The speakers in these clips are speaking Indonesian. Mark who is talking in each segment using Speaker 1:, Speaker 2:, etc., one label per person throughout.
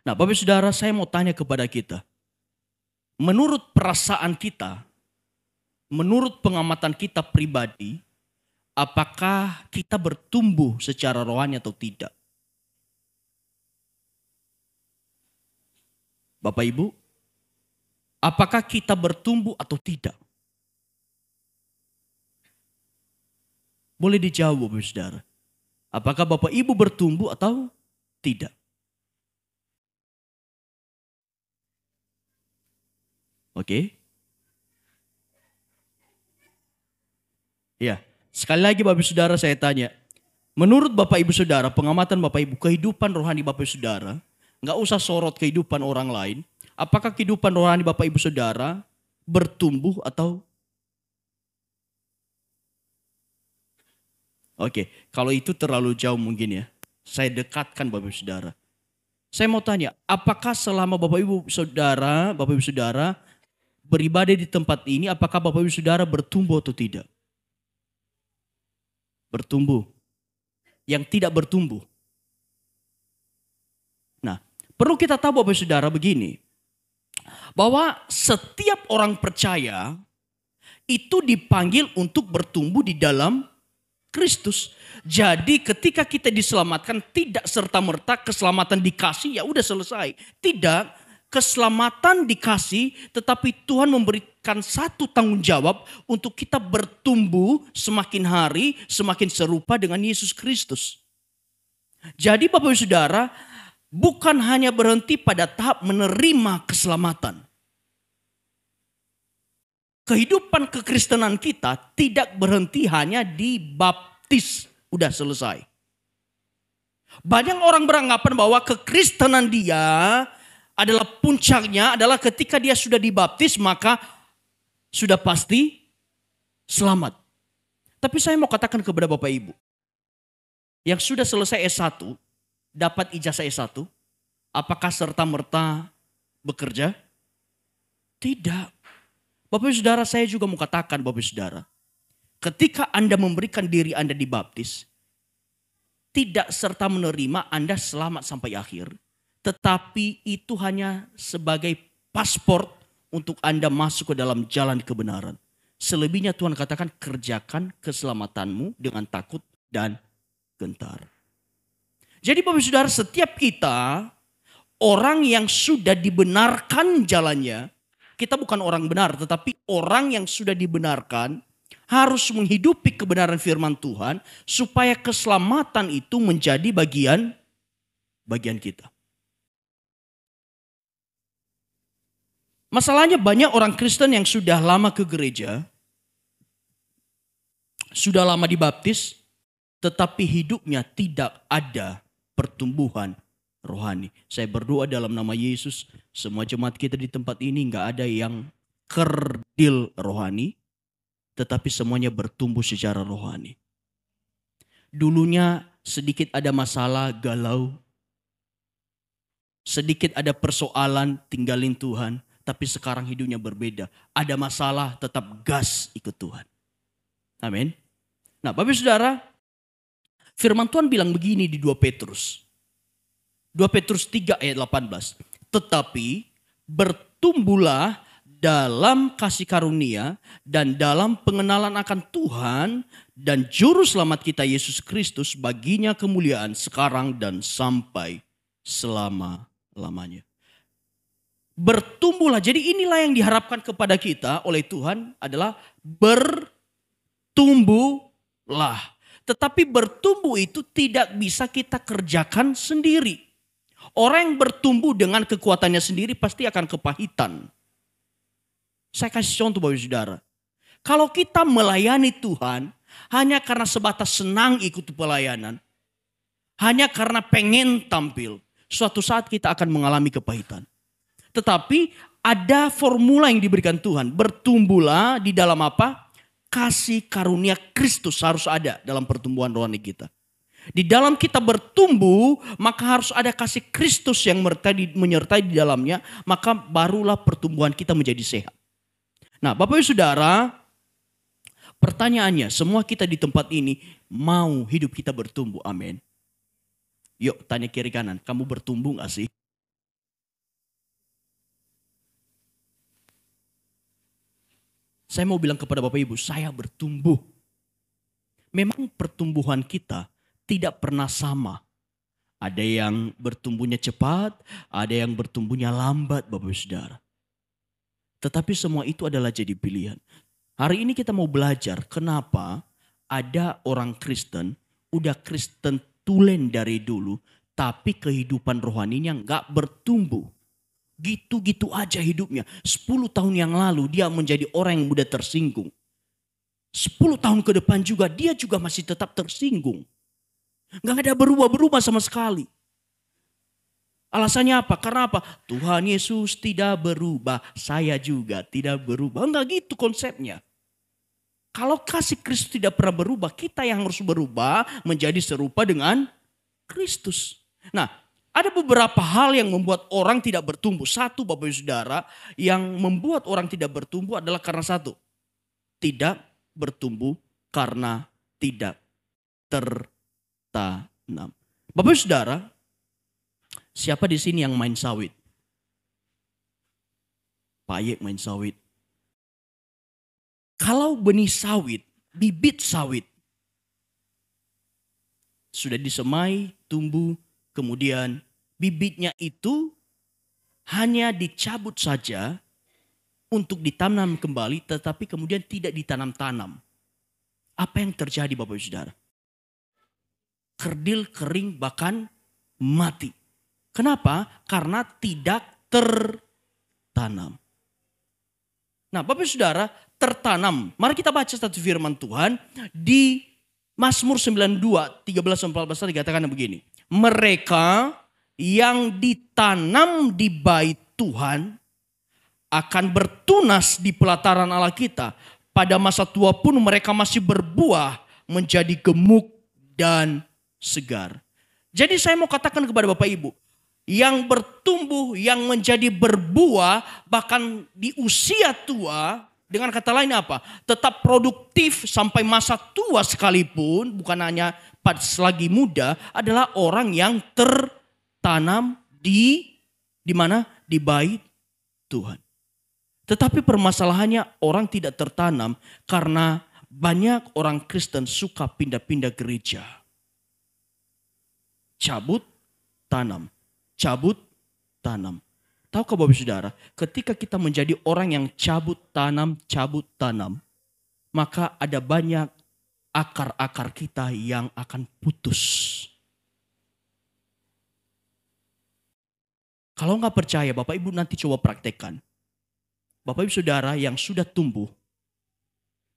Speaker 1: Nah, Bapak Saudara, saya mau tanya kepada kita. Menurut perasaan kita, menurut pengamatan kita pribadi, apakah kita bertumbuh secara rohani atau tidak? Bapak Ibu, apakah kita bertumbuh atau tidak? Boleh dijawab Bapak Saudara. Apakah Bapak Ibu bertumbuh atau tidak? Oke. Ya, sekali lagi Bapak Saudara saya tanya. Menurut Bapak Ibu Saudara, pengamatan Bapak Ibu, kehidupan rohani Bapak Saudara, nggak usah sorot kehidupan orang lain. Apakah kehidupan rohani Bapak Ibu Saudara bertumbuh atau? Oke, kalau itu terlalu jauh mungkin ya. Saya dekatkan Bapak Ibu Saudara. Saya mau tanya, apakah selama Bapak Ibu Saudara beribadah di tempat ini, apakah Bapak Ibu Saudara bertumbuh atau tidak? Bertumbuh. Yang tidak bertumbuh. Nah, perlu kita tahu Bapak Ibu Saudara begini. Bahwa setiap orang percaya itu dipanggil untuk bertumbuh di dalam Kristus. Jadi ketika kita diselamatkan tidak serta-merta keselamatan dikasih ya udah selesai. Tidak. Keselamatan dikasih, tetapi Tuhan memberikan satu tanggung jawab untuk kita bertumbuh semakin hari, semakin serupa dengan Yesus Kristus. Jadi Bapak Ibu Saudara, bukan hanya berhenti pada tahap menerima keselamatan. Kehidupan kekristenan kita tidak berhenti hanya di baptis, udah selesai. Banyak orang beranggapan bahwa kekristenan dia adalah puncaknya adalah ketika dia sudah dibaptis maka sudah pasti selamat. Tapi saya mau katakan kepada Bapak Ibu. Yang sudah selesai S1, dapat ijazah S1, apakah serta-merta bekerja? Tidak. Bapak Ibu Saudara, saya juga mau katakan Bapak Ibu Saudara. Ketika Anda memberikan diri Anda dibaptis, tidak serta menerima Anda selamat sampai akhir. Tetapi itu hanya sebagai paspor untuk Anda masuk ke dalam jalan kebenaran. Selebihnya Tuhan katakan kerjakan keselamatanmu dengan takut dan gentar. Jadi Bapak Saudara, setiap kita orang yang sudah dibenarkan jalannya, kita bukan orang benar tetapi orang yang sudah dibenarkan harus menghidupi kebenaran firman Tuhan supaya keselamatan itu menjadi bagian kita. Masalahnya banyak orang Kristen yang sudah lama ke gereja, sudah lama dibaptis, tetapi hidupnya tidak ada pertumbuhan rohani. Saya berdoa dalam nama Yesus, semua jemaat kita di tempat ini nggak ada yang kerdil rohani, tetapi semuanya bertumbuh secara rohani. Dulunya sedikit ada masalah, galau, sedikit ada persoalan, tinggalin Tuhan. Tapi sekarang hidupnya berbeda. Ada masalah, tetap gas ikut Tuhan. Amin. Nah Bapak Saudara, firman Tuhan bilang begini di 2 Petrus. 2 Petrus 3 ayat 18. Tetapi bertumbuhlah dalam kasih karunia dan dalam pengenalan akan Tuhan dan Juru Selamat kita Yesus Kristus, baginya kemuliaan sekarang dan sampai selama-lamanya. Bertumbuhlah. Jadi inilah yang diharapkan kepada kita oleh Tuhan adalah bertumbuhlah. Tetapi bertumbuh itu tidak bisa kita kerjakan sendiri. Orang yang bertumbuh dengan kekuatannya sendiri pasti akan kepahitan. Saya kasih contoh Bapak Saudara. Kalau kita melayani Tuhan hanya karena sebatas senang ikut pelayanan, hanya karena pengen tampil, suatu saat kita akan mengalami kepahitan. Tetapi ada formula yang diberikan Tuhan. Bertumbuhlah di dalam apa? Kasih karunia Kristus harus ada dalam pertumbuhan rohani kita. Di dalam kita bertumbuh, maka harus ada kasih Kristus yang menyertai di dalamnya. Maka barulah pertumbuhan kita menjadi sehat. Nah Bapak Ibu Saudara, pertanyaannya semua kita di tempat ini mau hidup kita bertumbuh, amin. Yuk tanya kiri kanan, kamu bertumbuh gak sih? Saya mau bilang kepada Bapak Ibu, saya bertumbuh. Memang pertumbuhan kita tidak pernah sama. Ada yang bertumbuhnya cepat, ada yang bertumbuhnya lambat Bapak Ibu Saudara. Tetapi semua itu adalah jadi pilihan. Hari ini kita mau belajar kenapa ada orang Kristen, udah Kristen tulen dari dulu, tapi kehidupan rohaninya nggak bertumbuh. Gitu-gitu aja hidupnya. 10 tahun yang lalu dia menjadi orang yang mudah tersinggung. 10 tahun ke depan juga dia juga masih tetap tersinggung. Nggak ada berubah-berubah sama sekali. Alasannya apa? Karena apa? Tuhan Yesus tidak berubah, saya juga tidak berubah. Enggak gitu konsepnya. Kalau kasih Kristus tidak pernah berubah, kita yang harus berubah menjadi serupa dengan Kristus. Nah, ada beberapa hal yang membuat orang tidak bertumbuh. Satu, Bapak Ibu Saudara, yang membuat orang tidak bertumbuh adalah karena satu. Tidak bertumbuh karena tidak tertanam. Bapak Ibu Saudara, siapa di sini yang main sawit? Pak Yek main sawit. Kalau benih sawit, bibit sawit sudah disemai, tumbuh, kemudian bibitnya itu hanya dicabut saja untuk ditanam kembali, tetapi kemudian tidak ditanam-tanam. Apa yang terjadi Bapak Ibu Saudara? Kerdil, kering, bahkan mati. Kenapa? Karena tidak tertanam. Nah Bapak Ibu Saudara, tertanam. Mari kita baca satu firman Tuhan di Mazmur 92, 13-14 dikatakan begini. Mereka yang ditanam di bait Tuhan akan bertunas di pelataran Allah kita. Pada masa tua pun mereka masih berbuah menjadi gemuk dan segar. Jadi saya mau katakan kepada Bapak Ibu, yang bertumbuh, yang menjadi berbuah bahkan di usia tua, dengan kata lain apa? Tetap produktif sampai masa tua sekalipun, bukan hanya pas lagi muda, adalah orang yang tertanam di mana? Di bait Tuhan. Tetapi permasalahannya orang tidak tertanam karena banyak orang Kristen suka pindah-pindah gereja. Cabut, tanam. Cabut, tanam. Tahukah Bapak Saudara, ketika kita menjadi orang yang cabut, tanam, maka ada banyak akar-akar kita yang akan putus. Kalau nggak percaya, Bapak Ibu nanti coba praktekkan. Bapak Ibu Saudara yang sudah tumbuh,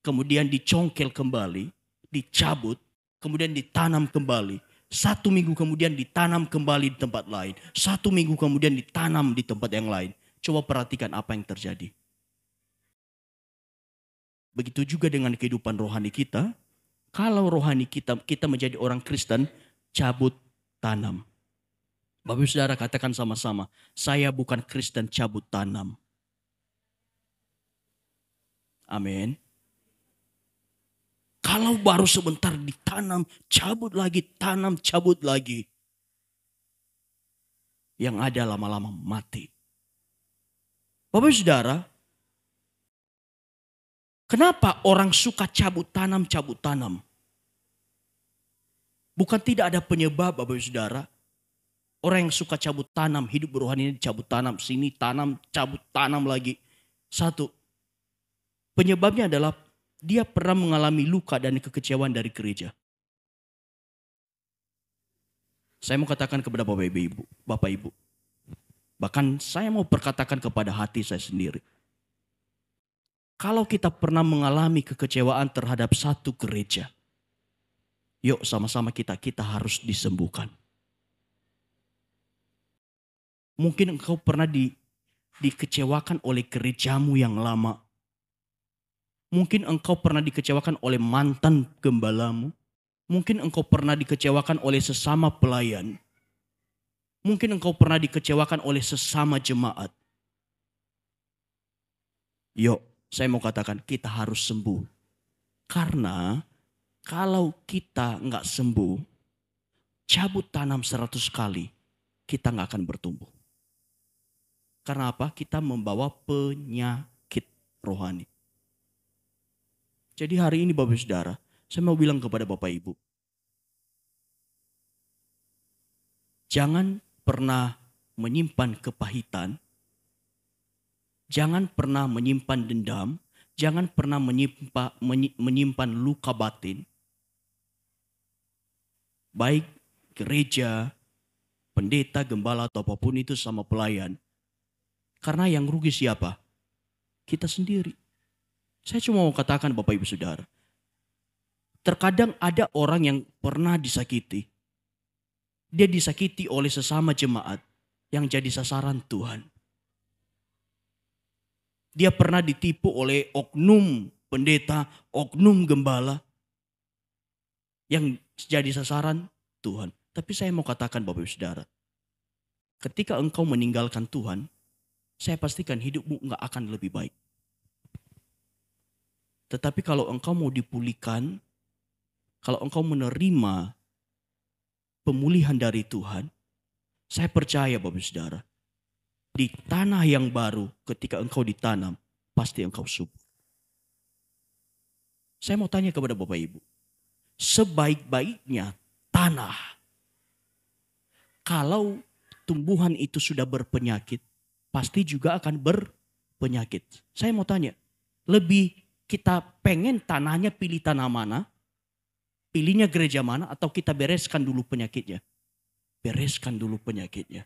Speaker 1: kemudian dicongkel kembali, dicabut, kemudian ditanam kembali. 1 minggu kemudian ditanam kembali di tempat lain. 1 minggu kemudian ditanam di tempat yang lain. Coba perhatikan apa yang terjadi. Begitu juga dengan kehidupan rohani kita. Kalau rohani kita menjadi orang Kristen, cabut tanam. Bapak Saudara katakan sama-sama, saya bukan Kristen cabut tanam. Amin. Kalau baru sebentar ditanam, cabut lagi, tanam, cabut lagi. Yang ada lama-lama mati. Bapak Saudara, kenapa orang suka cabut tanam, cabut tanam? Bukan tidak ada penyebab Bapak Saudara. Orang yang suka cabut tanam, hidup rohani ini cabut tanam, sini tanam, cabut tanam lagi. Satu, penyebabnya adalah dia pernah mengalami luka dan kekecewaan dari gereja. Saya mau katakan kepada Bapak Ibu. Bahkan saya mau perkatakan kepada hati saya sendiri. Kalau kita pernah mengalami kekecewaan terhadap satu gereja, yuk sama-sama kita harus disembuhkan. Mungkin engkau pernah dikecewakan oleh gerejamu yang lama. Mungkin engkau pernah dikecewakan oleh mantan gembalamu. Mungkin engkau pernah dikecewakan oleh sesama pelayan. Mungkin engkau pernah dikecewakan oleh sesama jemaat. Yuk, saya mau katakan kita harus sembuh. Karena kalau kita nggak sembuh, cabut tanam 100 kali, kita nggak akan bertumbuh. Karena apa? Kita membawa penyakit rohani. Jadi hari ini Bapak Saudara, saya mau bilang kepada Bapak Ibu, jangan pernah menyimpan kepahitan, jangan pernah menyimpan dendam, jangan pernah menyimpan luka batin. Baik gereja, pendeta, gembala atau apapun itu sama pelayan. Karena yang rugi siapa? Kita sendiri. Saya cuma mau katakan Bapak Ibu Saudara. Terkadang ada orang yang pernah disakiti. Dia disakiti oleh sesama jemaat yang jadi sasaran Tuhan. Dia pernah ditipu oleh oknum pendeta, oknum gembala yang jadi sasaran Tuhan. Tapi saya mau katakan Bapak Ibu Saudara, ketika engkau meninggalkan Tuhan, saya pastikan hidupmu nggak akan lebih baik. Tetapi kalau engkau mau dipulihkan, kalau engkau menerima pemulihan dari Tuhan, saya percaya Bapak Ibu Saudara, di tanah yang baru ketika engkau ditanam, pasti engkau subur. Saya mau tanya kepada Bapak Ibu, sebaik-baiknya tanah, kalau tumbuhan itu sudah berpenyakit, pasti juga akan berpenyakit. Saya mau tanya, lebih kita pengen tanahnya pilih tanah mana? Pilihnya gereja mana? Atau kita bereskan dulu penyakitnya? Bereskan dulu penyakitnya.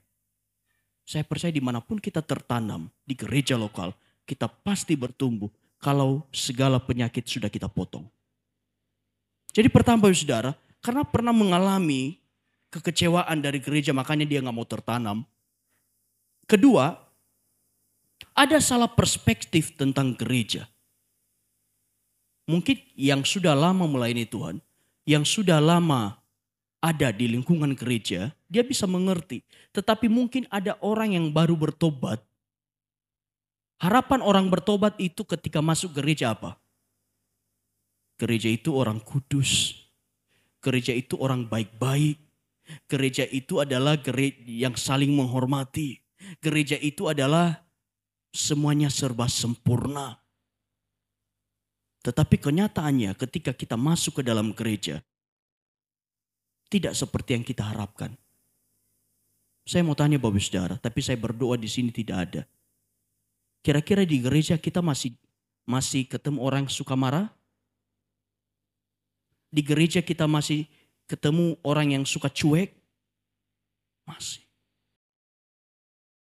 Speaker 1: Saya percaya dimanapun kita tertanam, di gereja lokal, kita pasti bertumbuh kalau segala penyakit sudah kita potong. Jadi pertama saudara, karena pernah mengalami kekecewaan dari gereja, makanya dia gak mau tertanam. Kedua, ada salah perspektif tentang gereja. Mungkin yang sudah lama melayani Tuhan, yang sudah lama ada di lingkungan gereja, dia bisa mengerti. Tetapi mungkin ada orang yang baru bertobat. Harapan orang bertobat itu ketika masuk gereja apa? Gereja itu orang kudus. Gereja itu orang baik-baik. Gereja itu adalah gereja yang saling menghormati. Gereja itu adalah semuanya serba sempurna. Tetapi kenyataannya ketika kita masuk ke dalam gereja, tidak seperti yang kita harapkan. Saya mau tanya Bapak Saudara, tapi saya berdoa di sini tidak ada. Kira-kira di gereja kita masih ketemu orang suka marah? Di gereja kita masih ketemu orang yang suka cuek? Masih.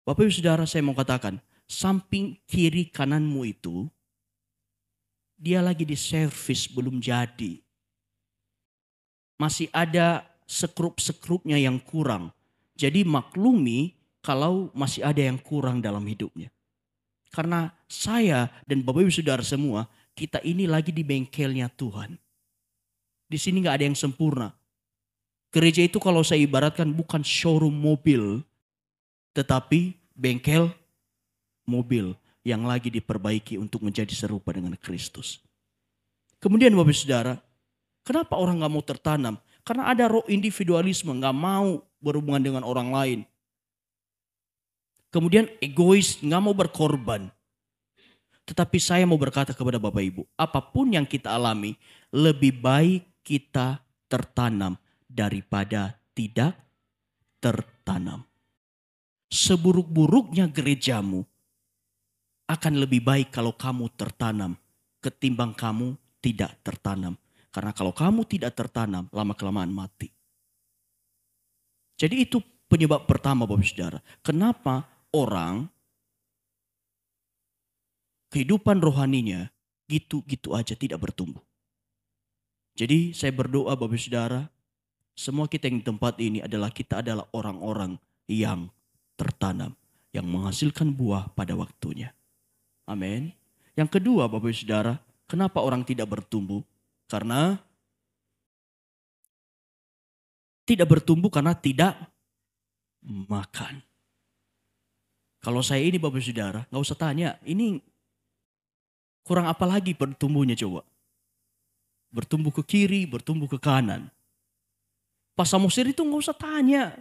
Speaker 1: Bapak Ibu Saudara, saya mau katakan, samping kiri kananmu itu, dia lagi di servis belum jadi. Masih ada sekrup-sekrupnya yang kurang. Jadi maklumi kalau masih ada yang kurang dalam hidupnya. Karena saya dan Bapak Ibu Saudara semua, kita ini lagi di bengkelnya Tuhan. Di sini gak ada yang sempurna. Gereja itu kalau saya ibaratkan bukan showroom mobil, tetapi bengkel mobil yang lagi diperbaiki untuk menjadi serupa dengan Kristus. Kemudian Bapak Saudara, kenapa orang gak mau tertanam? Karena ada roh individualisme, gak mau berhubungan dengan orang lain. Kemudian egois, gak mau berkorban. Tetapi saya mau berkata kepada Bapak Ibu, apapun yang kita alami, lebih baik kita tertanam daripada tidak tertanam. Seburuk-buruknya gerejamu, akan lebih baik kalau kamu tertanam ketimbang kamu tidak tertanam. Karena kalau kamu tidak tertanam, lama-kelamaan mati. Jadi itu penyebab pertama Bapak Saudara. Kenapa orang kehidupan rohaninya gitu-gitu aja tidak bertumbuh. Jadi saya berdoa Bapak Saudara, semua kita yang di tempat ini kita adalah orang-orang yang tertanam, yang menghasilkan buah pada waktunya. Amin. Yang kedua Bapak Ibu Saudara, kenapa orang tidak bertumbuh? Karena tidak bertumbuh karena tidak makan. Kalau saya ini Bapak Ibu Saudara, gak usah tanya, ini kurang apa lagi bertumbuhnya coba? Bertumbuh ke kiri, bertumbuh ke kanan. Pak Samosir itu gak usah tanya.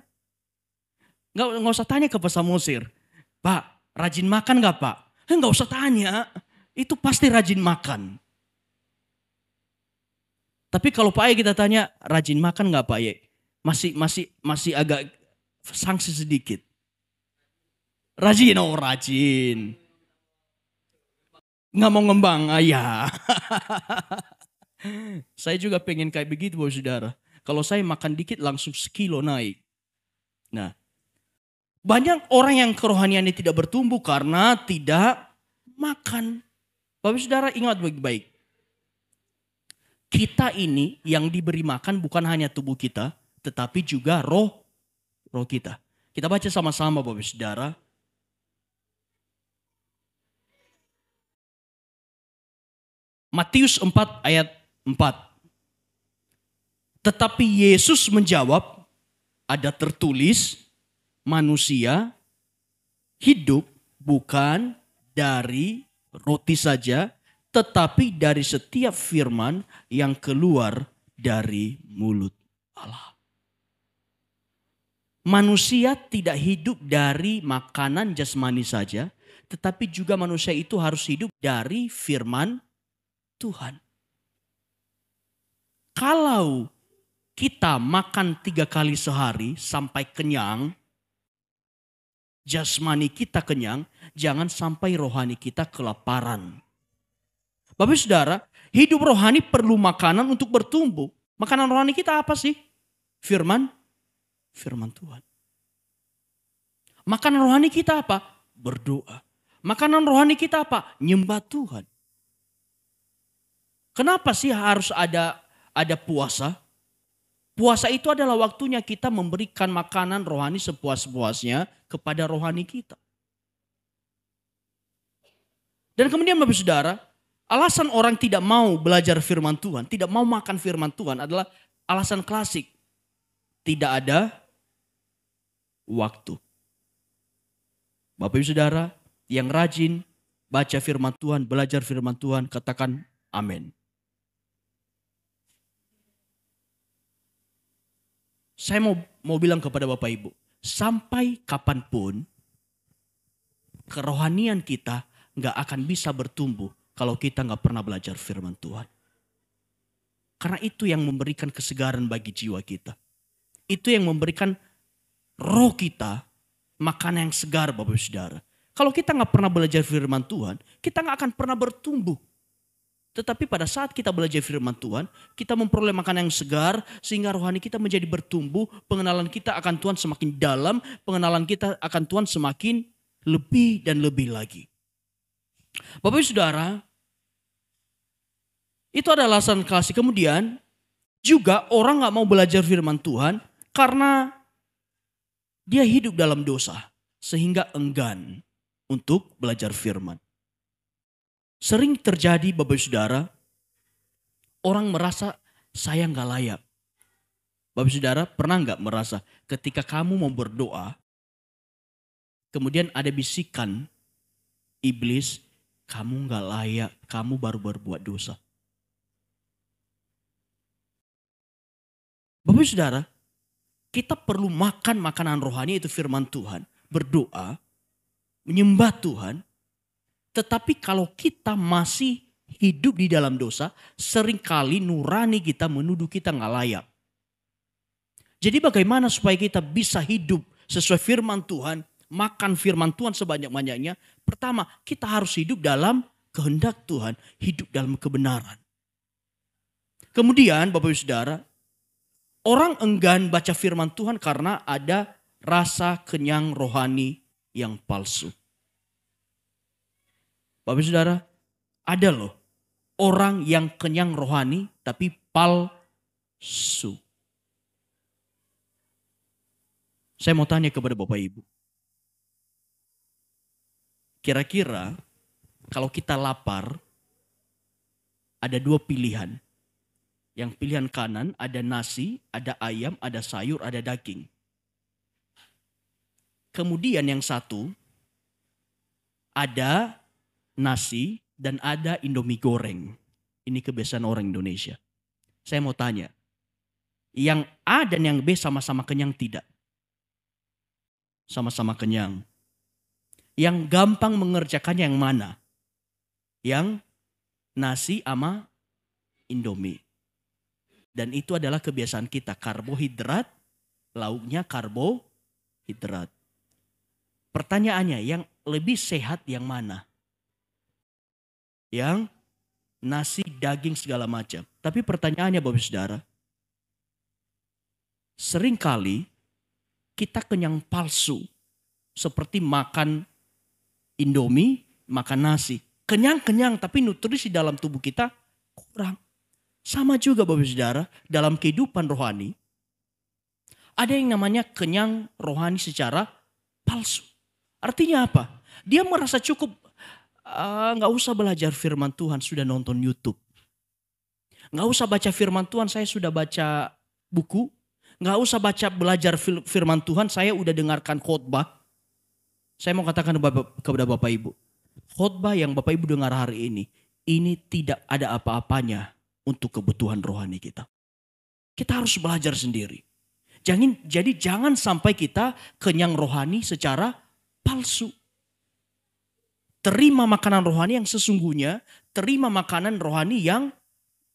Speaker 1: Gak usah tanya ke Pak Samosir. Pak, rajin makan gak Pak? Nggak usah tanya, itu pasti rajin makan. Tapi kalau Pak Ye kita tanya, rajin makan nggak Pak Ye? Masih agak sanksi sedikit. Rajin, oh rajin. Nggak mau ngembang, ya. Saya juga pengen kayak begitu, Bapak Saudara. Kalau saya makan dikit langsung sekilo naik. Nah, banyak orang yang kerohaniannya tidak bertumbuh karena tidak makan. Bapak Saudara ingat baik-baik. Kita ini yang diberi makan bukan hanya tubuh kita, tetapi juga roh kita. Kita baca sama-sama Bapak Saudara. Matius 4 ayat 4. Tetapi Yesus menjawab, ada tertulis, manusia hidup bukan dari roti saja, tetapi dari setiap firman yang keluar dari mulut Allah. Manusia tidak hidup dari makanan jasmani saja, tetapi juga manusia itu harus hidup dari firman Tuhan. Kalau kita makan 3 kali sehari sampai kenyang, jasmani kita kenyang, jangan sampai rohani kita kelaparan. Bapak Saudara, hidup rohani perlu makanan untuk bertumbuh. Makanan rohani kita apa sih? Firman Tuhan. Makanan rohani kita apa? Berdoa. Makanan rohani kita apa? Nyembah Tuhan. Kenapa sih harus ada puasa? Puasa itu adalah waktunya kita memberikan makanan rohani sepuas-puasnya kepada rohani kita. Dan kemudian Bapak Saudara, alasan orang tidak mau belajar firman Tuhan, tidak mau makan firman Tuhan adalah alasan klasik. Tidak ada waktu. Bapak Ibu Saudara yang rajin baca firman Tuhan, belajar firman Tuhan, katakan amin. Saya mau bilang kepada Bapak Ibu, sampai kapanpun kerohanian kita gak akan bisa bertumbuh kalau kita gak pernah belajar firman Tuhan. Karena itu yang memberikan kesegaran bagi jiwa kita. Itu yang memberikan roh kita makanan yang segar Bapak Saudara. Kalau kita gak pernah belajar firman Tuhan, kita gak akan pernah bertumbuh. Tetapi pada saat kita belajar firman Tuhan, kita memperoleh makanan yang segar sehingga rohani kita menjadi bertumbuh, pengenalan kita akan Tuhan semakin dalam, pengenalan kita akan Tuhan semakin lebih dan lebih lagi. Bapak Ibu Saudara, itu adalah alasan klasik. Kemudian juga orang gak mau belajar firman Tuhan karena dia hidup dalam dosa sehingga enggan untuk belajar firman. Sering terjadi Bapak Saudara, orang merasa saya gak layak. Bapak Saudara pernah gak merasa ketika kamu mau berdoa, kemudian ada bisikan iblis, kamu gak layak, kamu baru berbuat dosa. Bapak Saudara, kita perlu makan makanan rohani itu firman Tuhan, berdoa, menyembah Tuhan. Tetapi kalau kita masih hidup di dalam dosa, seringkali nurani kita menuduh kita gak layak. Jadi bagaimana supaya kita bisa hidup sesuai firman Tuhan, makan firman Tuhan sebanyak-banyaknya? Pertama, kita harus hidup dalam kehendak Tuhan, hidup dalam kebenaran. Kemudian Bapak Ibu Saudara, orang enggan baca firman Tuhan karena ada rasa kenyang rohani yang palsu. Bapak Saudara, ada loh orang yang kenyang rohani tapi palsu. Saya mau tanya kepada Bapak Ibu. Kira-kira kalau kita lapar, ada 2 pilihan. Yang pilihan kanan ada nasi, ada ayam, ada sayur, ada daging. Kemudian yang satu ada nasi dan ada Indomie goreng. Ini kebiasaan orang Indonesia. Saya mau tanya, yang A dan yang B sama-sama kenyang tidak? Sama-sama kenyang. Yang gampang mengerjakannya yang mana? Yang nasi sama Indomie. Dan itu adalah kebiasaan kita. Karbohidrat, lauknya karbohidrat. Pertanyaannya, yang lebih sehat yang mana? Yang nasi, daging, segala macam. Tapi pertanyaannya Bapak Saudara, seringkali kita kenyang palsu. Seperti makan Indomie, makan nasi. Kenyang-kenyang tapi nutrisi dalam tubuh kita kurang. Sama juga Bapak Saudara, dalam kehidupan rohani, ada yang namanya kenyang rohani secara palsu. Artinya apa? Dia merasa cukup, nggak usah belajar firman Tuhan, sudah nonton YouTube. Nggak usah baca firman Tuhan, saya sudah baca buku. Nggak usah belajar firman Tuhan, saya udah dengarkan khotbah. Saya mau katakan kepada Bapak Ibu, khotbah yang Bapak Ibu dengar hari ini tidak ada apa-apanya untuk kebutuhan rohani kita. Kita harus belajar sendiri. Jadi jangan sampai kita kenyang rohani secara palsu. Terima makanan rohani yang sesungguhnya, terima makanan rohani yang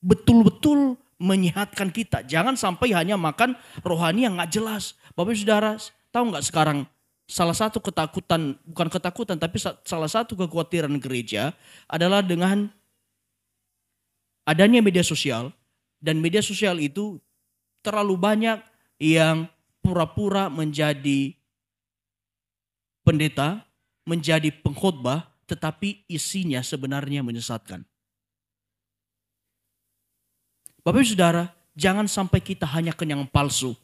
Speaker 1: betul-betul menyehatkan kita. Jangan sampai hanya makan rohani yang gak jelas. Bapak Saudara, tahu gak sekarang salah satu ketakutan, bukan ketakutan, tapi salah satu kekhawatiran gereja adalah dengan adanya media sosial. Dan media sosial itu terlalu banyak yang pura-pura menjadi pendeta, menjadi pengkhotbah, tetapi isinya sebenarnya menyesatkan. Bapak Saudara, jangan sampai kita hanya kenyang palsu.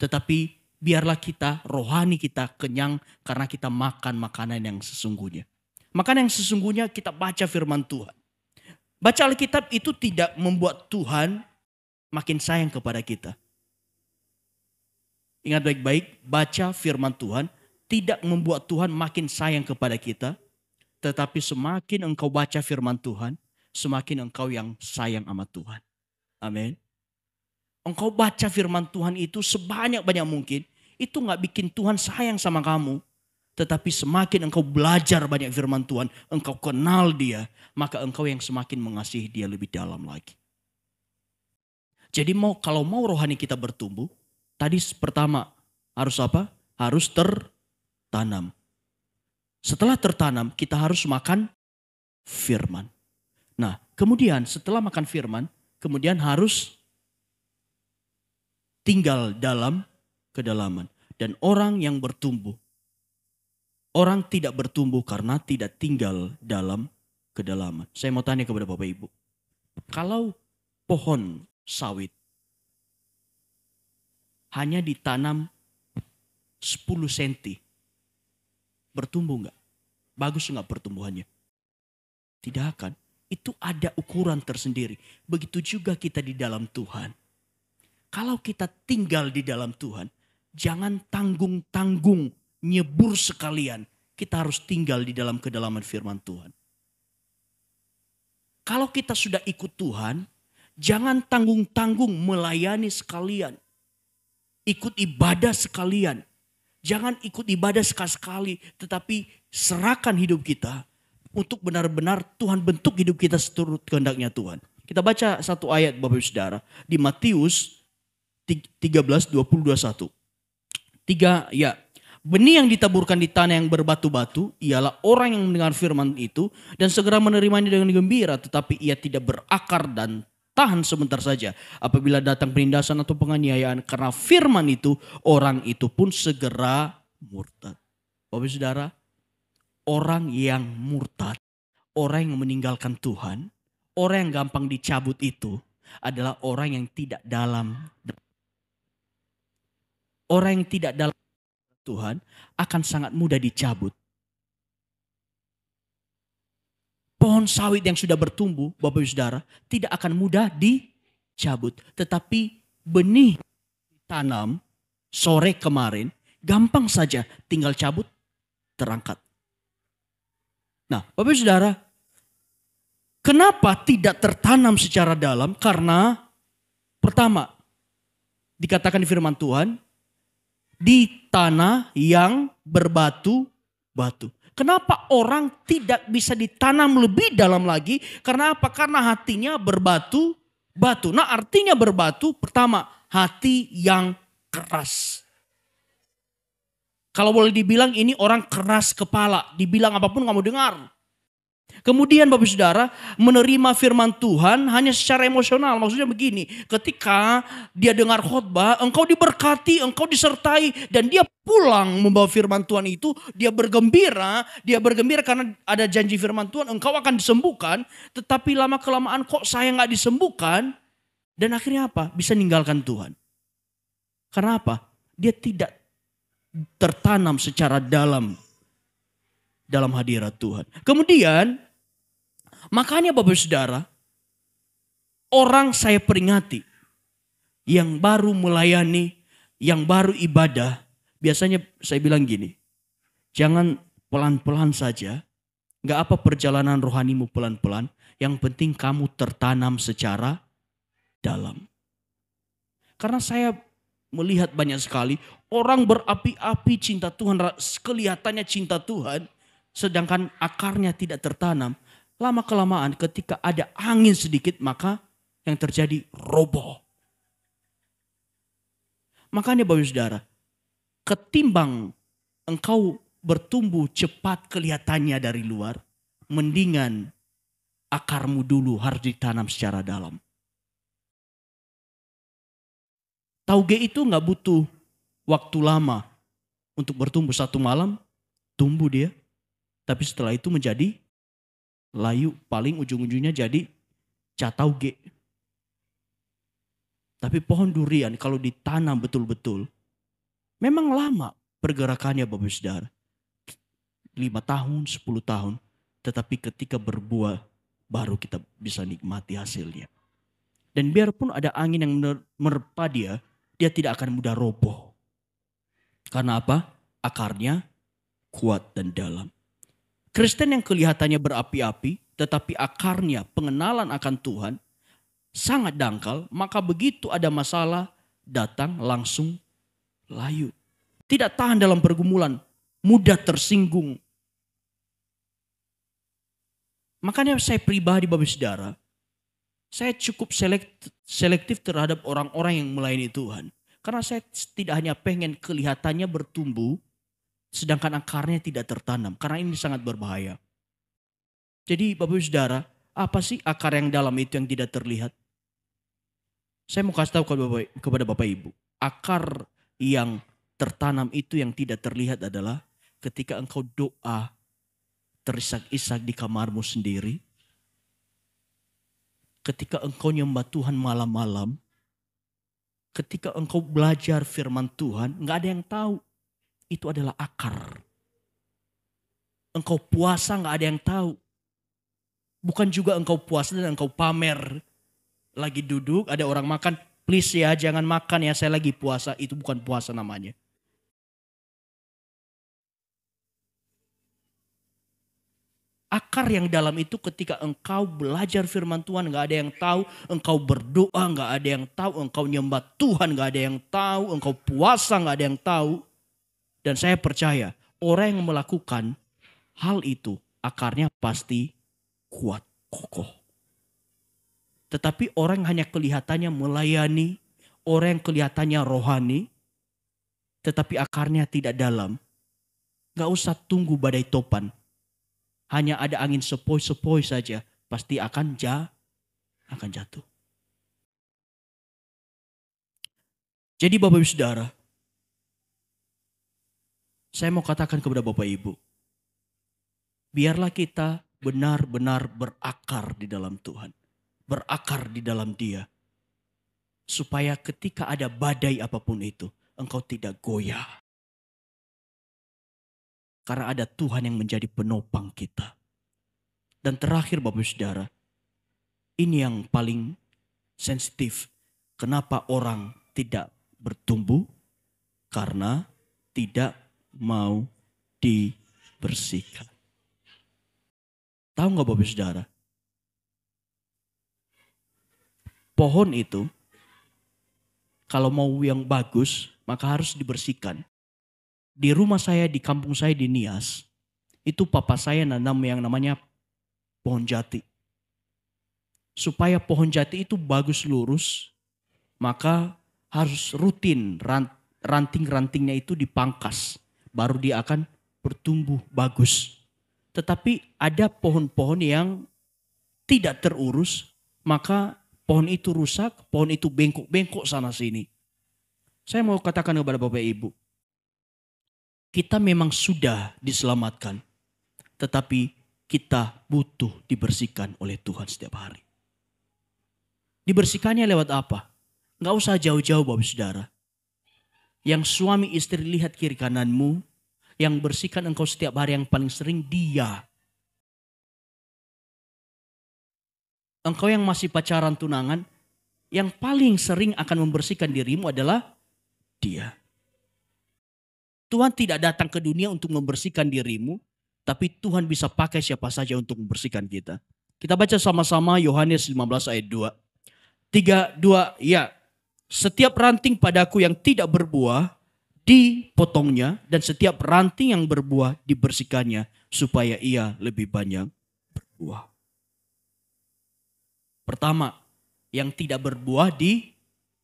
Speaker 1: Tetapi biarlah kita, rohani kita kenyang karena kita makan makanan yang sesungguhnya. Makanan yang sesungguhnya kita baca firman Tuhan. Baca Alkitab itu tidak membuat Tuhan makin sayang kepada kita. Ingat baik-baik, baca firman Tuhan tidak membuat Tuhan makin sayang kepada kita. Tetapi semakin engkau baca firman Tuhan, semakin engkau yang sayang sama Tuhan. Amin. Engkau baca firman Tuhan itu sebanyak-banyak mungkin, itu gak bikin Tuhan sayang sama kamu. Tetapi semakin engkau belajar banyak firman Tuhan, engkau kenal dia, maka engkau yang semakin mengasihi dia lebih dalam lagi. Jadi kalau mau rohani kita bertumbuh, tadi pertama harus apa? Harus tertanam. Setelah tertanam, kita harus makan firman. Nah, kemudian setelah makan firman, kemudian harus tinggal dalam kedalaman. Dan orang yang bertumbuh, orang tidak bertumbuh karena tidak tinggal dalam kedalaman. Saya mau tanya kepada Bapak Ibu, kalau pohon sawit hanya ditanam 10 cm, bertumbuh enggak? Bagus enggak pertumbuhannya? Tidak akan. Itu ada ukuran tersendiri. Begitu juga kita di dalam Tuhan. Kalau kita tinggal di dalam Tuhan, jangan tanggung-tanggung, nyebur sekalian. Kita harus tinggal di dalam kedalaman firman Tuhan. Kalau kita sudah ikut Tuhan, jangan tanggung-tanggung melayani sekalian. Ikut ibadah sekalian. Jangan ikut ibadah sekali-sekali, tetapi serahkan hidup kita untuk benar-benar Tuhan bentuk hidup kita seturut kehendaknya Tuhan. Kita baca satu ayat Bapak Ibu Saudara di Matius 13:20-21. Ya. Benih yang ditaburkan di tanah yang berbatu-batu ialah orang yang mendengar firman itu dan segera menerimanya dengan gembira, tetapi ia tidak berakar dan tahan sebentar saja. Apabila datang penindasan atau penganiayaan karena firman itu, orang itu pun segera murtad. Bapak Saudara, orang yang murtad, orang yang meninggalkan Tuhan, orang yang gampang dicabut itu adalah orang yang tidak dalam. Orang yang tidak dalam Tuhan akan sangat mudah dicabut. Pohon sawit yang sudah bertumbuh, Bapak Ibu Saudara, tidak akan mudah dicabut. Tetapi benih tanam sore kemarin, gampang saja tinggal cabut, terangkat. Nah, Bapak Ibu Saudara, kenapa tidak tertanam secara dalam? Karena pertama, dikatakan di firman Tuhan, di tanah yang berbatu-batu. Kenapa orang tidak bisa ditanam lebih dalam lagi? Karena apa? Karena hatinya berbatu-batu. Batu. Nah artinya berbatu, pertama hati yang keras. Kalau boleh dibilang ini orang keras kepala. Dibilang apapun gak mau dengar. Kemudian Bapak Saudara menerima firman Tuhan hanya secara emosional. Maksudnya begini, ketika dia dengar khotbah, engkau diberkati, engkau disertai. Dan dia pulang membawa firman Tuhan itu, dia bergembira karena ada janji firman Tuhan, engkau akan disembuhkan. Tetapi lama-kelamaan kok saya gak disembuhkan. Dan akhirnya apa? Bisa ninggalkan Tuhan. Karena apa? Dia tidak tertanam secara dalam hadirat Tuhan. Kemudian, makanya Bapak Saudara, orang saya peringati yang baru melayani, yang baru ibadah, biasanya saya bilang gini, jangan pelan-pelan saja, gak apa perjalanan rohanimu pelan-pelan, yang penting kamu tertanam secara dalam. Karena saya melihat banyak sekali orang berapi-api cinta Tuhan, kelihatannya cinta Tuhan, sedangkan akarnya tidak tertanam. Lama-kelamaan ketika ada angin sedikit maka yang terjadi roboh. Makanya Bapak Saudara, ketimbang engkau bertumbuh cepat kelihatannya dari luar, mendingan akarmu dulu harus ditanam secara dalam. Tauge itu gak butuh waktu lama untuk bertumbuh, satu malam tumbuh dia. Tapi setelah itu menjadi layu, paling ujung-ujungnya jadi catauge. Tapi pohon durian kalau ditanam betul-betul, memang lama pergerakannya Bapak Saudara. 5 tahun, 10 tahun. Tetapi ketika berbuah, baru kita bisa nikmati hasilnya. Dan biarpun ada angin yang menerpa dia tidak akan mudah roboh. Karena apa? Akarnya kuat dan dalam. Kristen yang kelihatannya berapi-api, tetapi akarnya pengenalan akan Tuhan sangat dangkal, maka begitu ada masalah datang langsung layu. Tidak tahan dalam pergumulan, mudah tersinggung. Makanya saya pribadi Bapak Saudara, saya cukup selektif terhadap orang-orang yang melayani Tuhan. Karena saya tidak hanya pengen kelihatannya bertumbuh, sedangkan akarnya tidak tertanam. Karena ini sangat berbahaya. Jadi Bapak Saudara, apa sih akar yang dalam itu yang tidak terlihat? Saya mau kasih tahu kepada Bapak Ibu. Akar yang tertanam itu yang tidak terlihat adalah ketika engkau doa terisak-isak di kamarmu sendiri. Ketika engkau nyembah Tuhan malam-malam. Ketika engkau belajar firman Tuhan, gak ada yang tahu. Itu adalah akar. Engkau puasa gak ada yang tahu. Bukan juga engkau puasa dan engkau pamer. Lagi duduk ada orang makan, please ya jangan makan ya saya lagi puasa. Itu bukan puasa namanya. Akar yang dalam itu ketika engkau belajar firman Tuhan gak ada yang tahu. Engkau berdoa gak ada yang tahu. Engkau nyembah Tuhan gak ada yang tahu. Engkau puasa gak ada yang tahu. Dan saya percaya orang yang melakukan hal itu akarnya pasti kuat, kokoh. Tetapi orang yang hanya kelihatannya melayani. Orang yang kelihatannya rohani. Tetapi akarnya tidak dalam. Gak usah tunggu badai topan. Hanya ada angin sepoi-sepoi saja. Pasti akan jatuh. Jadi Bapak Ibu Saudara. Saya mau katakan kepada Bapak Ibu. Biarlah kita benar-benar berakar di dalam Tuhan. Berakar di dalam Dia. Supaya ketika ada badai apapun itu. Engkau tidak goyah. Karena ada Tuhan yang menjadi penopang kita. Dan terakhir Bapak Saudara. Ini yang paling sensitif. Kenapa orang tidak bertumbuh? Karena tidak mau dibersihkan. Tahu gak Bapak Saudara? Pohon itu. Kalau mau yang bagus. Maka harus dibersihkan. Di rumah saya, di kampung saya di Nias, itu papa saya nanam yang namanya pohon jati. Supaya pohon jati itu bagus lurus, maka harus rutin ranting-rantingnya itu dipangkas. Baru dia akan bertumbuh bagus. Tetapi ada pohon-pohon yang tidak terurus, maka pohon itu rusak, pohon itu bengkok-bengkok sana sini. Saya mau katakan kepada Bapak Ibu, kita memang sudah diselamatkan, tetapi kita butuh dibersihkan oleh Tuhan setiap hari. Dibersihkannya lewat apa? Nggak usah jauh-jauh Bapak Saudara. Yang suami istri lihat kiri kananmu, yang bersihkan engkau setiap hari yang paling sering dia. Engkau yang masih pacaran tunangan, yang paling sering akan membersihkan dirimu adalah dia. Tuhan tidak datang ke dunia untuk membersihkan dirimu, tapi Tuhan bisa pakai siapa saja untuk membersihkan kita. Kita baca sama-sama Yohanes 15 ayat 2. 3, 2, ya. Setiap ranting padaku yang tidak berbuah, dipotongnya. Dan setiap ranting yang berbuah, dibersihkannya. Supaya ia lebih banyak berbuah. Pertama, yang tidak berbuah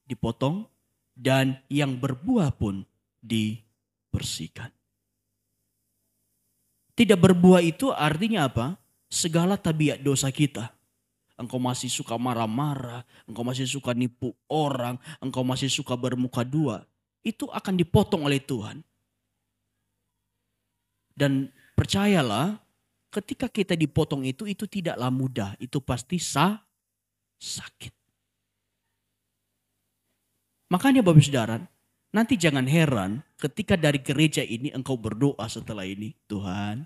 Speaker 1: dipotong. Dan yang berbuah pun dibersihkan. Tidak berbuah itu artinya apa? Segala tabiat dosa kita. Engkau masih suka marah-marah, engkau masih suka nipu orang, engkau masih suka bermuka dua. Itu akan dipotong oleh Tuhan. Dan percayalah, ketika kita dipotong itu tidaklah mudah. Itu pasti sakit. Makanya Bapak Saudara, nanti jangan heran ketika dari gereja ini engkau berdoa setelah ini. Tuhan,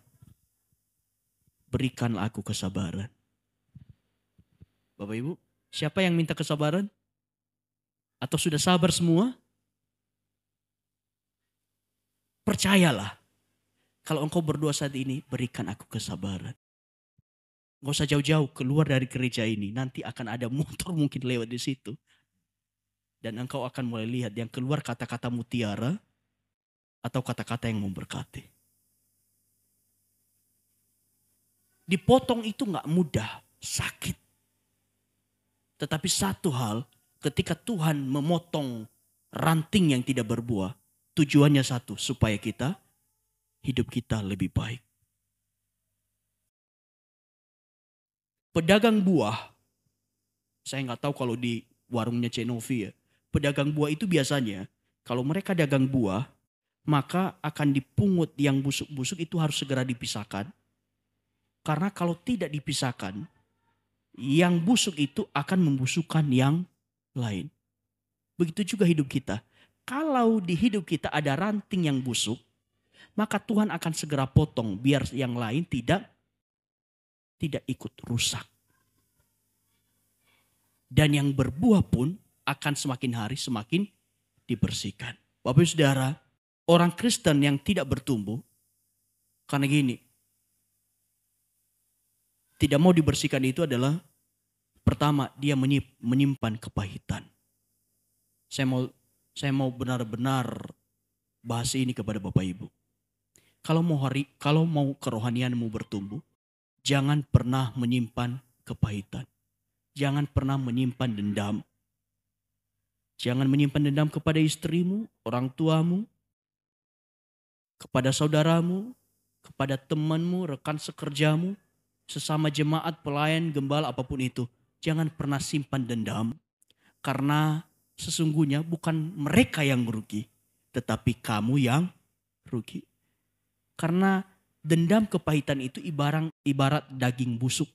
Speaker 1: berikanlah aku kesabaran. Bapak Ibu, siapa yang minta kesabaran? Atau sudah sabar semua? Percayalah, kalau engkau berdoa saat ini, berikan aku kesabaran. Gak usah jauh-jauh keluar dari gereja ini, nanti akan ada motor mungkin lewat di situ. Dan engkau akan mulai lihat yang keluar kata-kata mutiara atau kata-kata yang memberkati. Dipotong itu gak mudah, sakit. Tetapi satu hal, ketika Tuhan memotong ranting yang tidak berbuah, tujuannya satu, supaya hidup kita lebih baik. Pedagang buah, saya nggak tahu kalau di warungnya Cenovi ya, pedagang buah itu biasanya, kalau mereka dagang buah, maka akan dipungut yang busuk-busuk itu harus segera dipisahkan. Karena kalau tidak dipisahkan, yang busuk itu akan membusukkan yang lain. Begitu juga hidup kita. Kalau di hidup kita ada ranting yang busuk, maka Tuhan akan segera potong biar yang lain tidak ikut rusak. Dan yang berbuah pun akan semakin hari semakin dibersihkan. Bapak Ibu Saudara, orang Kristen yang tidak bertumbuh, karena gini, tidak mau dibersihkan itu adalah pertama dia menyimpan kepahitan. Saya mau benar-benar bahas ini kepada Bapak Ibu. Kalau mau kerohanianmu bertumbuh, jangan pernah menyimpan kepahitan. Jangan pernah menyimpan dendam. Jangan menyimpan dendam kepada istrimu, orang tuamu, kepada saudaramu, kepada temanmu, rekan sekerjamu, sesama jemaat, pelayan, gembala, apapun itu. Jangan pernah simpan dendam. Karena sesungguhnya bukan mereka yang merugi, tetapi kamu yang rugi. Karena dendam kepahitan itu ibarat daging busuk.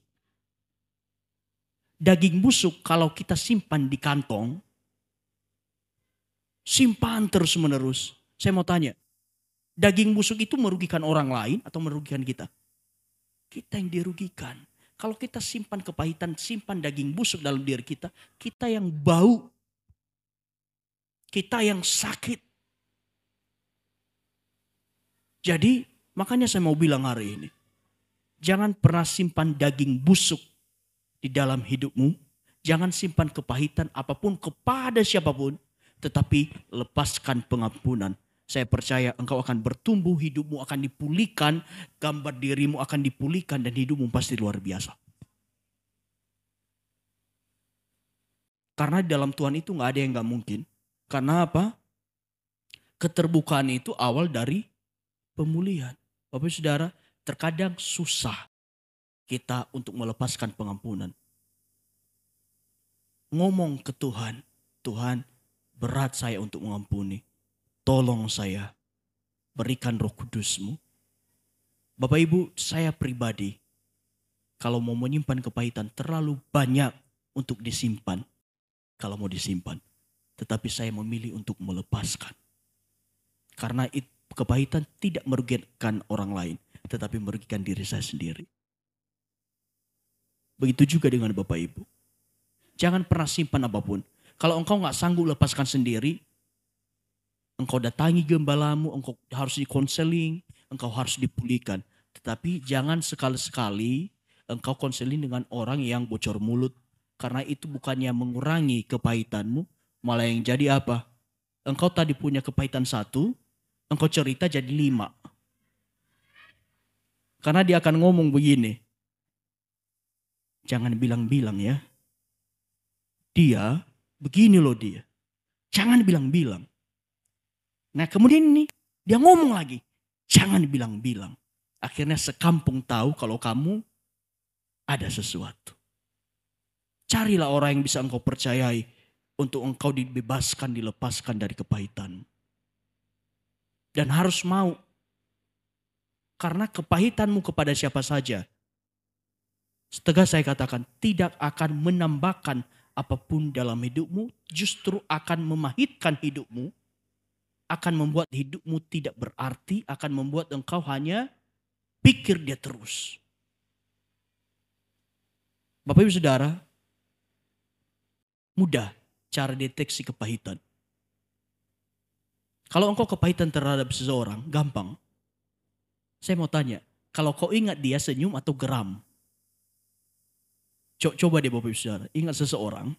Speaker 1: Daging busuk kalau kita simpan di kantong, simpan terus menerus. Saya mau tanya, daging busuk itu merugikan orang lain atau merugikan kita? Kita yang dirugikan. Kalau kita simpan kepahitan, simpan daging busuk dalam diri kita, kita yang bau. Kita yang sakit. Jadi makanya saya mau bilang hari ini, jangan pernah simpan daging busuk di dalam hidupmu. Jangan simpan kepahitan apapun kepada siapapun, tetapi lepaskan pengampunan. Saya percaya engkau akan bertumbuh, hidupmu akan dipulihkan, gambar dirimu akan dipulihkan dan hidupmu pasti luar biasa. Karena di dalam Tuhan itu gak ada yang gak mungkin. Karena apa? Keterbukaan itu awal dari pemulihan. Bapak Saudara, terkadang susah kita untuk melepaskan pengampunan. Ngomong ke Tuhan, Tuhan berat saya untuk mengampuni. Tolong saya, berikan Roh Kudus-Mu. Bapak Ibu, saya pribadi, kalau mau menyimpan kepahitan terlalu banyak untuk disimpan. Kalau mau disimpan. Tetapi saya memilih untuk melepaskan. Karena kepahitan tidak merugikan orang lain. Tetapi merugikan diri saya sendiri. Begitu juga dengan Bapak Ibu. Jangan pernah simpan apapun. Kalau engkau gak sanggup lepaskan sendiri, engkau datangi gembalamu, engkau harus dikonseling, engkau harus dipulihkan. Tetapi jangan sekali-sekali engkau konseling dengan orang yang bocor mulut. Karena itu bukannya mengurangi kepahitanmu, malah yang jadi apa? Engkau tadi punya kepahitan 1, engkau cerita jadi 5. Karena dia akan ngomong begini. Jangan bilang-bilang ya. Dia, begini loh dia. Jangan bilang-bilang. Nah kemudian ini, dia ngomong lagi. Jangan bilang-bilang. Akhirnya sekampung tahu kalau kamu ada sesuatu. Carilah orang yang bisa engkau percayai. Untuk engkau dibebaskan, dilepaskan dari kepahitan. Dan harus mau. Karena kepahitanmu kepada siapa saja. Setegas saya katakan, tidak akan menambahkan apapun dalam hidupmu. Justru akan memahitkan hidupmu. Akan membuat hidupmu tidak berarti. Akan membuat engkau hanya pikir dia terus. Bapak Ibu Saudara, mudah cara deteksi kepahitan. Kalau engkau kepahitan terhadap seseorang, gampang. Saya mau tanya, kalau kau ingat dia senyum atau geram? Coba deh Bapak Ibu Saudara, ingat seseorang,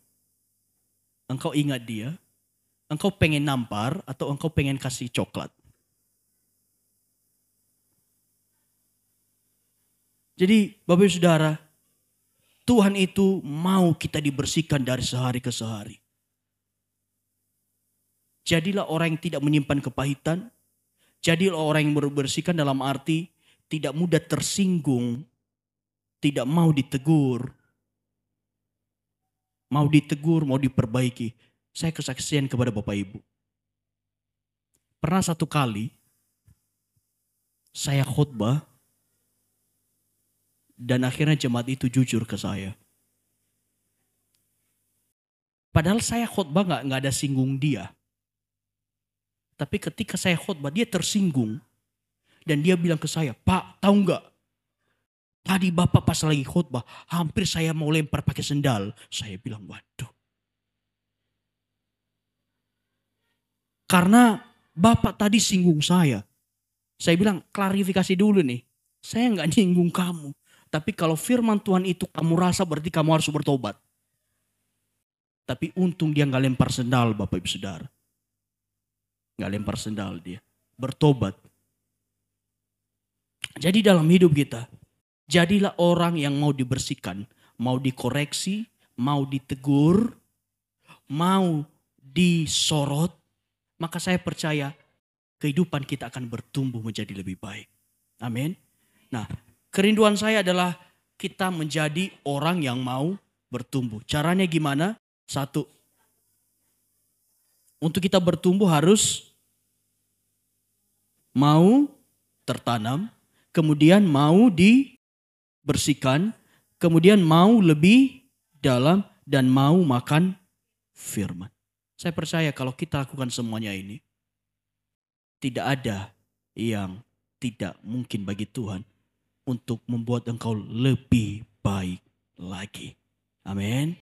Speaker 1: engkau ingat dia, engkau pengen nampar atau engkau pengen kasih coklat? Jadi Bapak Ibu Saudara, Tuhan itu mau kita dibersihkan dari sehari ke sehari. Jadilah orang yang tidak menyimpan kepahitan. Jadilah orang yang berbersihkan dalam arti tidak mudah tersinggung. Tidak mau ditegur. Mau ditegur, mau diperbaiki. Saya kesaksian kepada Bapak Ibu. Pernah satu kali saya khotbah. Dan akhirnya jemaat itu jujur ke saya. Padahal saya khotbah gak ada singgung dia. Tapi ketika saya khotbah dia tersinggung. Dan dia bilang ke saya, Pak tahu gak? Tadi Bapak pas lagi khotbah hampir saya mau lempar pakai sendal. Saya bilang waduh. Karena Bapak tadi singgung saya. Saya bilang klarifikasi dulu nih. Saya gak nyinggung kamu. Tapi kalau firman Tuhan itu kamu rasa berarti kamu harus bertobat. Tapi untung dia gak lempar sendal Bapak Ibu Saudara. Gak lempar sendal dia. Bertobat. Jadi dalam hidup kita. Jadilah orang yang mau dibersihkan. Mau dikoreksi. Mau ditegur. Mau disorot. Maka saya percaya kehidupan kita akan bertumbuh menjadi lebih baik. Amin. Nah. Kerinduan saya adalah kita menjadi orang yang mau bertumbuh. Caranya gimana? 1. Untuk kita bertumbuh harus mau tertanam. Kemudian mau dibersihkan. Kemudian mau lebih dalam. Dan mau makan firman. Saya percaya kalau kita lakukan semuanya ini. Tidak ada yang tidak mungkin bagi Tuhan. Untuk membuat engkau lebih baik lagi. Amin.